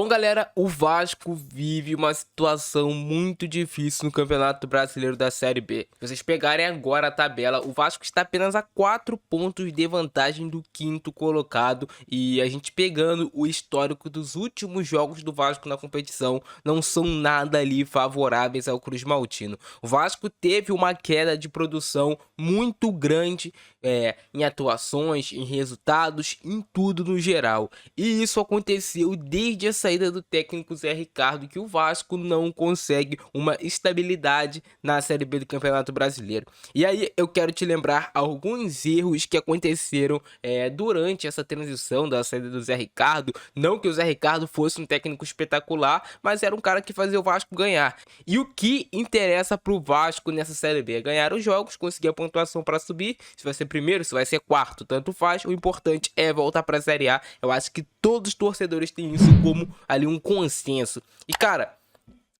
Bom, galera, o Vasco vive uma situação muito difícil no Campeonato Brasileiro da Série B. Se vocês pegarem agora a tabela, o Vasco está apenas a 4 pontos de vantagem do quinto colocado. E a gente pegando o histórico dos últimos jogos do Vasco na competição, não são nada ali favoráveis ao Cruz Maltino. O Vasco teve uma queda de produção muito grande em atuações, em resultados, em tudo no geral. E isso aconteceu desde a saída do técnico Zé Ricardo, que o Vasco não consegue uma estabilidade na Série B do Campeonato Brasileiro. E aí eu quero te lembrar alguns erros que aconteceram durante essa transição da saída do Zé Ricardo. Não que o Zé Ricardo fosse um técnico espetacular, mas era um cara que fazia o Vasco ganhar. E o que interessa pro Vasco nessa Série B é ganhar os jogos, conseguir a pontuação para subir. Se vai ser primeiro, se vai ser quarto, tanto faz. O importante é voltar para a Série A. Eu acho que todos os torcedores têm isso como ali um consenso. E cara,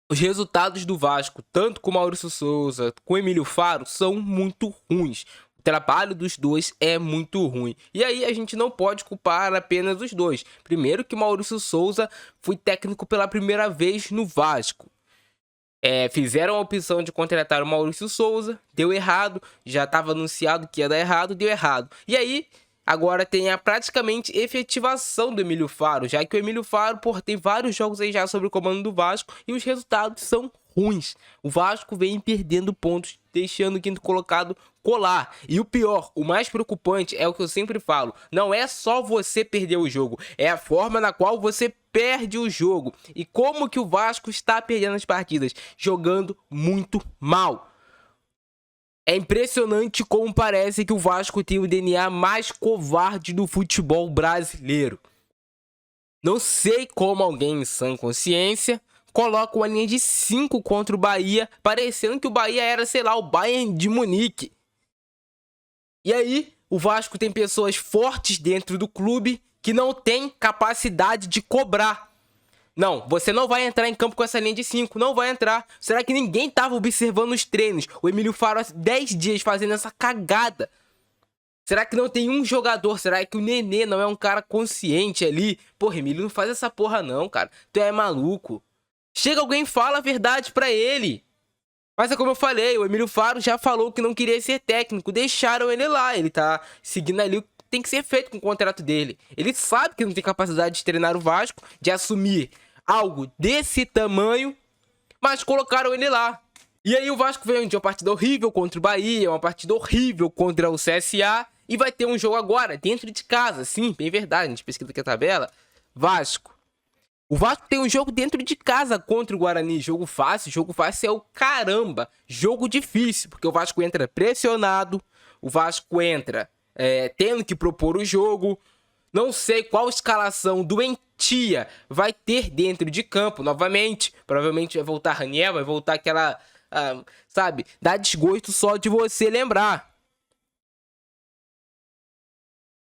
os resultados do Vasco, tanto com o Maurício Souza, com o Emílio Faro, são muito ruins. O trabalho dos dois é muito ruim. E aí a gente não pode culpar apenas os dois. Primeiro que o Maurício Souza foi técnico pela primeira vez no Vasco. Fizeram a opção de contratar o Maurício Souza, deu errado, já estava anunciado que ia dar errado, deu errado. E aí, agora tem a praticamente efetivação do Emílio Faro, já que o Emílio Faro, tem vários jogos aí já sobre o comando do Vasco e os resultados são ruins. O Vasco vem perdendo pontos, deixando o quinto colocado colar. E o pior, o mais preocupante é o que eu sempre falo, não é só você perder o jogo, é a forma na qual você perde o jogo. E como que o Vasco está perdendo as partidas? Jogando muito mal. É impressionante como parece que o Vasco tem o DNA mais covarde do futebol brasileiro. Não sei como alguém em sã consciência coloca uma linha de 5 contra o Bahia, parecendo que o Bahia era, sei lá, o Bayern de Munique. E aí, o Vasco tem pessoas fortes dentro do clube que não tem capacidade de cobrar. Não, você não vai entrar em campo com essa linha de 5, não vai entrar. Será que ninguém estava observando os treinos? O Emílio Faro há 10 dias fazendo essa cagada. Será que não tem um jogador? Será que o Nenê não é um cara consciente ali? Porra, Emílio, não faz essa porra não, cara. Tu é maluco. Chega alguém e fala a verdade pra ele. Mas é como eu falei, o Emílio Faro já falou que não queria ser técnico. Deixaram ele lá, ele tá seguindo ali o que tem que ser feito com o contrato dele. Ele sabe que não tem capacidade de treinar o Vasco, de assumir algo desse tamanho, mas colocaram ele lá. E aí o Vasco veio de uma partida horrível contra o Bahia, uma partida horrível contra o CSA, e vai ter um jogo agora, dentro de casa. Sim, bem verdade, a gente pesquisa aqui a tabela. Vasco. O Vasco tem um jogo dentro de casa contra o Guarani. Jogo fácil é o caramba. Jogo difícil, porque o Vasco entra pressionado, o Vasco entra tendo que propor o jogo. Não sei qual escalação doentia vai ter dentro de campo novamente. Provavelmente vai voltar Raniel, vai voltar aquela, sabe, dá desgosto só de você lembrar.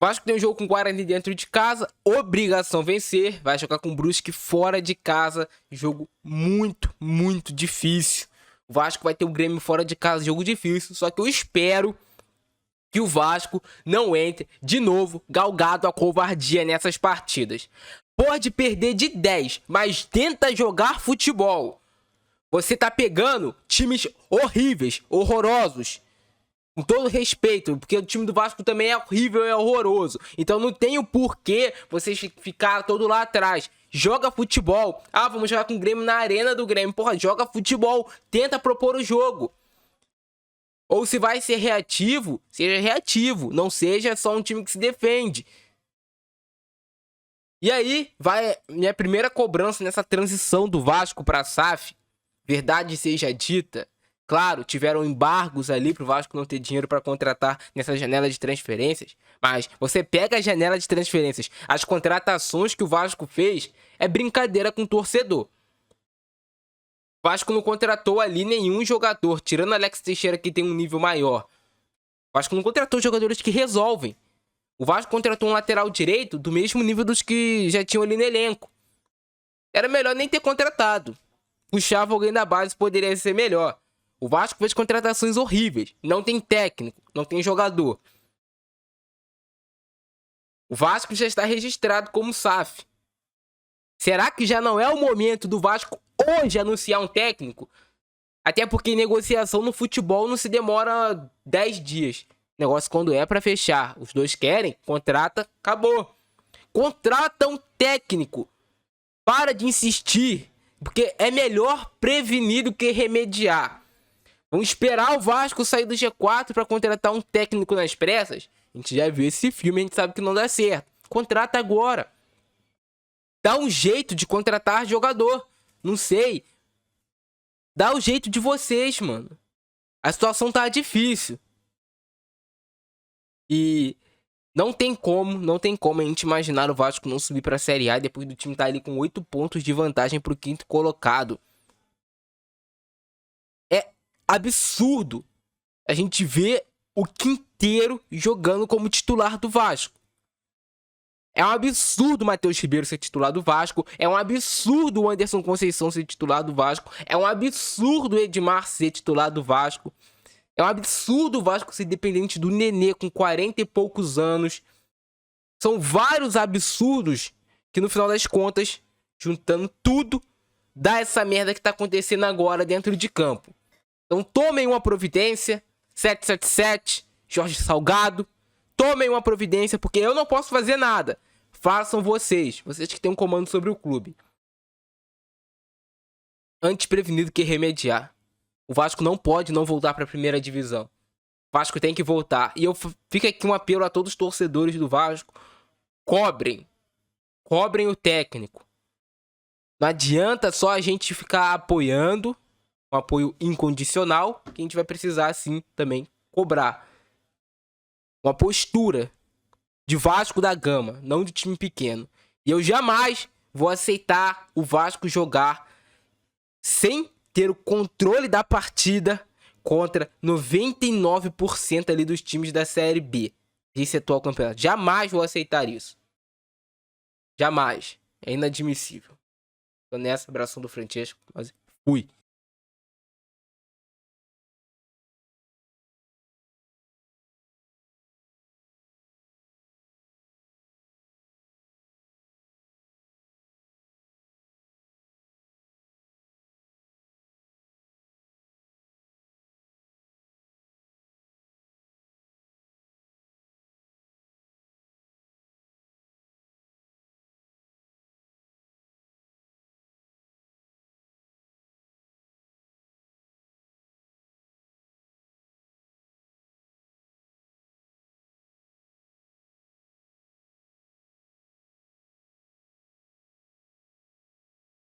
O Vasco tem um jogo com o Guarani dentro de casa, obrigação vencer, vai jogar com o Brusque fora de casa, jogo muito, muito difícil. O Vasco vai ter o Grêmio fora de casa, jogo difícil, só que eu espero que o Vasco não entre de novo galgado a covardia nessas partidas. Pode perder de 10, mas tenta jogar futebol. Você tá pegando times horríveis, horrorosos. Com todo respeito, porque o time do Vasco também é horrível, é horroroso. Então não tem o porquê vocês ficar todo lá atrás. Joga futebol. Vamos jogar com o Grêmio na arena do Grêmio. Porra, joga futebol. Tenta propor o jogo. Ou se vai ser reativo, seja reativo. Não seja só um time que se defende. E aí, vai minha primeira cobrança nessa transição do Vasco para a SAF. Verdade seja dita. Claro, tiveram embargos ali pro Vasco não ter dinheiro para contratar nessa janela de transferências. Mas você pega a janela de transferências, as contratações que o Vasco fez, é brincadeira com o torcedor. O Vasco não contratou ali nenhum jogador, tirando Alex Teixeira que tem um nível maior. O Vasco não contratou jogadores que resolvem. O Vasco contratou um lateral direito do mesmo nível dos que já tinham ali no elenco. Era melhor nem ter contratado. Puxava alguém da base, poderia ser melhor. O Vasco fez contratações horríveis. Não tem técnico, não tem jogador. O Vasco já está registrado como SAF. Será que já não é o momento do Vasco hoje anunciar um técnico? Até porque negociação no futebol não se demora 10 dias. Negócio quando é pra fechar. Os dois querem, contrata, acabou. Contrata um técnico. Para de insistir. Porque é melhor prevenir do que remediar. Vamos esperar o Vasco sair do G4 pra contratar um técnico nas pressas? A gente já viu esse filme, a gente sabe que não dá certo. Contrata agora. Dá um jeito de contratar jogador. Não sei. Dá o jeito de vocês, mano. A situação tá difícil. E não tem como a gente imaginar o Vasco não subir pra Série A depois do time tá ali com 8 pontos de vantagem pro quinto colocado. É absurdo a gente ver o Quinteiro jogando como titular do Vasco. É um absurdo o Matheus Ribeiro ser titular do Vasco. É um absurdo o Anderson Conceição ser titular do Vasco. É um absurdo o Edmar ser titular do Vasco. É um absurdo o Vasco ser dependente do Nenê com 40 e poucos anos. São vários absurdos que no final das contas, juntando tudo, dá essa merda que tá acontecendo agora dentro de campo. Então tomem uma providência. 777, Jorge Salgado. Tomem uma providência, porque eu não posso fazer nada. Façam vocês. Vocês que têm um comando sobre o clube. Antes prevenido que remediar. O Vasco não pode não voltar para a primeira divisão. O Vasco tem que voltar. E fica aqui um apelo a todos os torcedores do Vasco. Cobrem o técnico. Não adianta só a gente ficar apoiando, um apoio incondicional, que a gente vai precisar sim também cobrar. Uma postura de Vasco da Gama, não de time pequeno. E eu jamais vou aceitar o Vasco jogar sem ter o controle da partida contra 99% ali dos times da Série B desse atual campeonato. Jamais vou aceitar isso. Jamais. É inadmissível. Tô nessa, abração do Francesco, mas fui.